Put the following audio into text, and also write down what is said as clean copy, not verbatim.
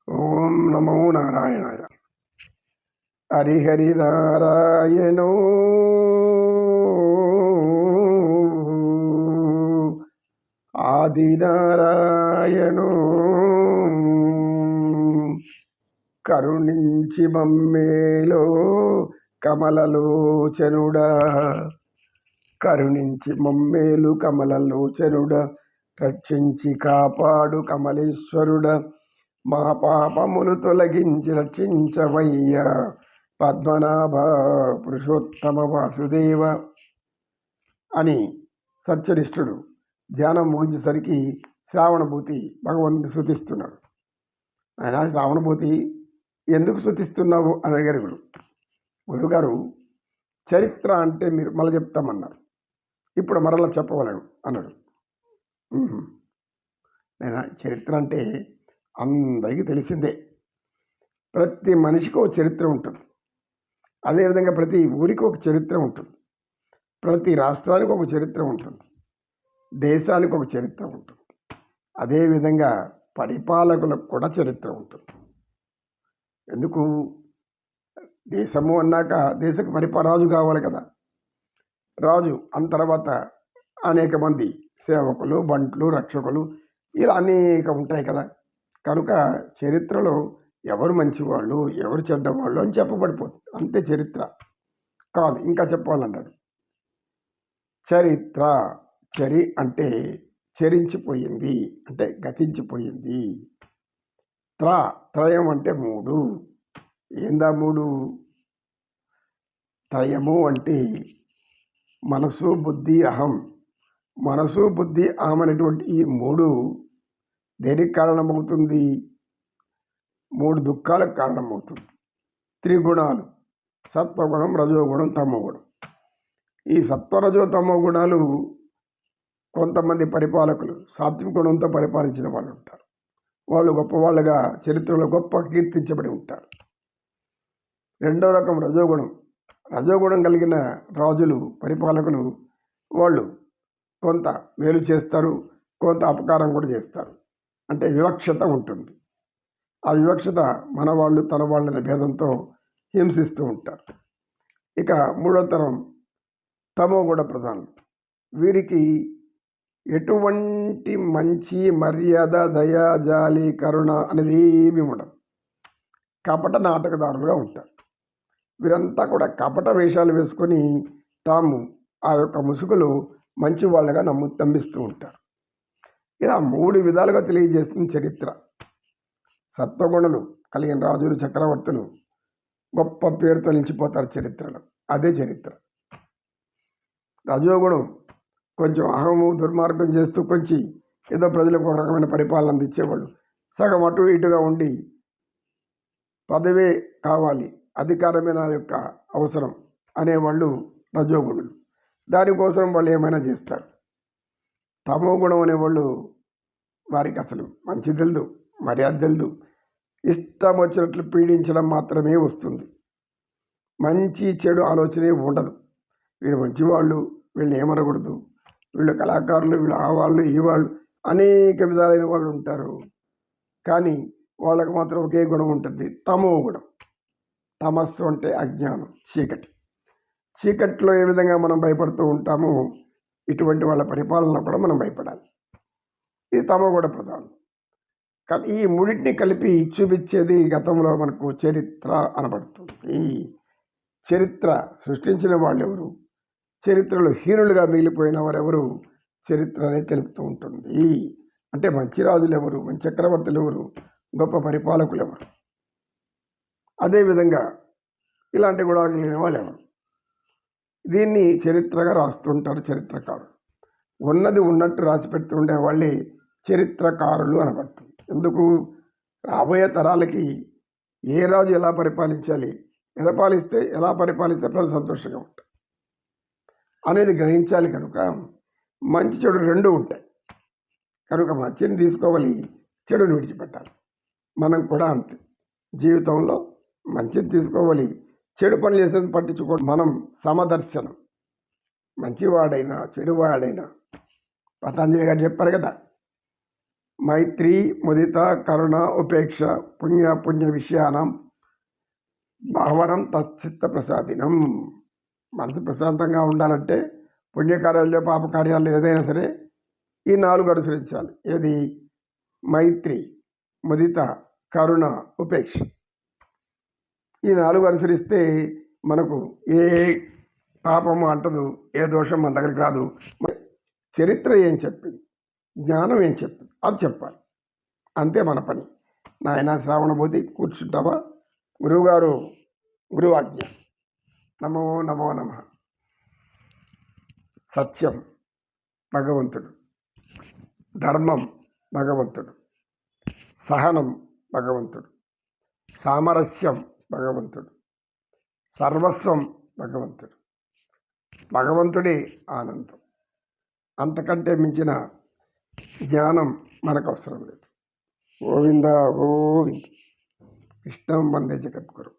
ఓం నమో నారాయణాయ. హరిహరి నారాయణో ఆది నారాయణో కరుణించి మమ్మేలో కమలలోచనుడా, కరుణించి మమ్మేలు కమలలోచనుడా, రక్షించి కాపాడు కమలేశ్వరుడా, మా పాపములు తొలగించి రక్షించవయ్యా పద్మనాభ పురుషోత్తమ వాసుదేవ అని సత్యనిష్ఠుడు ధ్యానం ముగించేసరికి శ్రావణభూతి భగవంతుని స్తుతిస్తున్నాడు. ఆయన శ్రావణభూతి ఎందుకు స్తుతిస్తున్నావు అని అడిగారు గురుగారు. చరిత్ర అంటే మీరు మళ్ళీ చెప్తామన్నారు, ఇప్పుడు మరలా చెప్పవలను అన్నాడు. నేను చరిత్ర అంటే అందరికీ తెలిసిందే, ప్రతి మనిషికి ఒక చరిత్ర ఉంటుంది. అదేవిధంగా ప్రతి ఊరికి ఒక చరిత్ర ఉంటుంది, ప్రతి రాష్ట్రానికి ఒక చరిత్ర ఉంటుంది, దేశానికి ఒక చరిత్ర ఉంటుంది. అదేవిధంగా పరిపాలకులకు కూడా చరిత్ర ఉంటుంది. ఎందుకు? దేశము అన్నాక దేశకు రాజు కావాలి కదా. రాజు అన్న తర్వాత అనేక మంది సేవకులు, బంట్లు, రక్షకులు ఇలా అనేక ఉంటాయి కదా. కనుక చరిత్రలో ఎవరు మంచివాళ్ళు ఎవరు చెడ్డవాళ్ళు అని చెప్పబడిపోతుంది, అంతే చరిత్ర. కాదు, ఇంకా చెప్పాలన్నాడు. చరిత్ర చరి అంటే చరించిపోయింది, అంటే గతించిపోయింది. త్రయం అంటే మూడు. ఏందా మూడు? త్రయము అంటే మనసు, బుద్ధి, అహం. మనసు, బుద్ధి, అహం అనేటువంటి ఈ మూడు దేనికి కారణమవుతుంది? మూడు దుఃఖాలకు కారణమవుతుంది. త్రిగుణాలు: సత్వగుణం, రజోగుణం, తమోగుణం. ఈ సత్వరజో తమో గుణాలు కొంతమంది పరిపాలకులు సాత్విక గుణంతో పరిపాలించిన వాళ్ళు ఉంటారు. వాళ్ళు గొప్పవాళ్ళుగా చరిత్రలో గొప్ప కీర్తించబడి ఉంటారు. రెండో రకం రజోగుణం. రజోగుణం కలిగిన రాజులు, పరిపాలకులు వాళ్ళు కొంత మేలు చేస్తారు, కొంత అపకారం కూడా చేస్తారు. అంటే వివక్షత ఉంటుంది. ఆ వివక్షత మన వాళ్ళు తన వాళ్ళని భేదంతో హింసిస్తూ ఉంటారు. ఇక మూడో తరం తమోగుణ ప్రధానులు. వీరికి ఎటువంటి మంచి, మర్యాద, దయ, జాలి, కరుణ అనేది ఏమీ ఉండదు. కపట నాటకదారులుగా ఉంటారు. వీరంతా కూడా కపట వేషాలు వేసుకొని తాము ఆ యొక్క ముసుగులో మంచి వాళ్ళగా నమ్మిస్తూ ఉంటారు. ఇలా మూడు విధాలుగా తెలియజేస్తుంది చరిత్ర. సత్వగుణులు కలిగిన రాజులు, చక్రవర్తులు గొప్ప పేరుతో నిలిచిపోతారు చరిత్రలో, అదే చరిత్ర. రజోగుణం కొంచెం అహము, దుర్మార్గం చేస్తూ కొంచెం ఏదో ప్రజలకు ఒక రకమైన పరిపాలన అందించేవాళ్ళు, సగం అటు ఇటుగా ఉండి పదవే కావాలి, అధికారమే నా యొక్క అవసరం అనేవాళ్ళు రజోగుణులు. దానికోసం వాళ్ళు ఏమైనా చేస్తారు. తమో గుణం అనేవాళ్ళు వారికి అసలు మంచి తెలుదు, మర్యాద తెలుదు, ఇష్టం వచ్చినట్లు పీడించడం మాత్రమే వస్తుంది. మంచి చెడు ఆలోచనే ఉండదు. వీళ్ళు మంచివాళ్ళు, వీళ్ళని ఏమనకూడదు, వీళ్ళు కళాకారులు, వీళ్ళు ఆ వాళ్ళు ఈ వాళ్ళు అనేక విధాలైన వాళ్ళు ఉంటారు. కానీ వాళ్ళకు మాత్రం ఒకే గుణం ఉంటుంది, తమో గుణం. తమస్సు అంటే అజ్ఞానం, చీకటి. చీకట్లో ఏ విధంగా మనం భయపడుతూ ఉంటామో ఇటువంటి వాళ్ళ పరిపాలన కూడా మనం భయపడాలి. ఇది తమోగుణ ప్రధానం. కానీ ఈ మూడింటిని కలిపి చూపించేది గతంలో మనకు చరిత్ర అనబడుతుంది. ఈ చరిత్ర సృష్టించిన వాళ్ళు ఎవరు, చరిత్రలో హీనులుగా మిగిలిపోయిన వారెవరు, చరిత్ర అనేది తెలుపుతూ ఉంటుంది. అంటే మంచి రాజులు ఎవరు, మంచి చక్రవర్తులు ఎవరు, గొప్ప పరిపాలకులు ఎవరు, అదేవిధంగా ఇలాంటి గుణాలు లేని వాళ్ళు ఎవరు, దీన్ని చరిత్రగా రాస్తుంటారు చరిత్రకారులు. ఉన్నది ఉన్నట్టు రాసి పెడుతుండే వాళ్ళే చరిత్రకారులు అనబడుతుంది. ఎందుకు? రాబోయే తరాలకి ఏ రాజు ఎలా పరిపాలించాలి, ఎలా పరిపాలిస్తే ప్రజలు సంతోషంగా ఉంటారు అనేది గ్రహించాలి. కనుక మంచి చెడు రెండు ఉంటాయి. కనుక మంచిని తీసుకోవాలి, చెడుని విడిచిపెట్టాలి. మనం కూడా అంతే, జీవితంలో మంచిని తీసుకోవాలి, చెడు పనులు చేసేది పట్టించుకోవాలి. మనం సమదర్శనం, మంచివాడైనా చెడువాడైనా పతంజలి గారు చెప్పారు కదా, మైత్రి ముదిత కరుణ ఉపేక్ష పుణ్య విషయానం భావనం తచ్చిత్త ప్రసాదినం. మనసు ప్రశాంతంగా ఉండాలంటే పుణ్యకార్యాలు పాపకార్యాలు ఏదైనా సరే ఈ 4 అనుసరించాలి. ఏది? మైత్రి, ముదిత, కరుణ, ఉపేక్ష. ఈ 4 అనుసరిస్తే మనకు ఏ పాపము అంటదు, ఏ దోషం మన దగ్గరికి రాదు. చరిత్ర ఏం చెప్పింది, జ్ఞానం ఏం చెప్పింది అది చెప్పాలి. అంతే మన పని. నాయన శ్రావణభూతి కూర్చుంటావా? గురువుగారు గురువాజ్ఞ. నమో నమో నమ. సత్యం భగవంతుడు, ధర్మం భగవంతుడు, సహనం భగవంతుడు, సామరస్యం భగవంతుడు, సర్వస్వం భగవంతుడు. భగవంతుడే ఆనందం. అంతకంటే మించిన జ్ఞానం మనకు అవసరం లేదు. గోవింద గోవింద. కృష్ణం వందే జగద్గురు.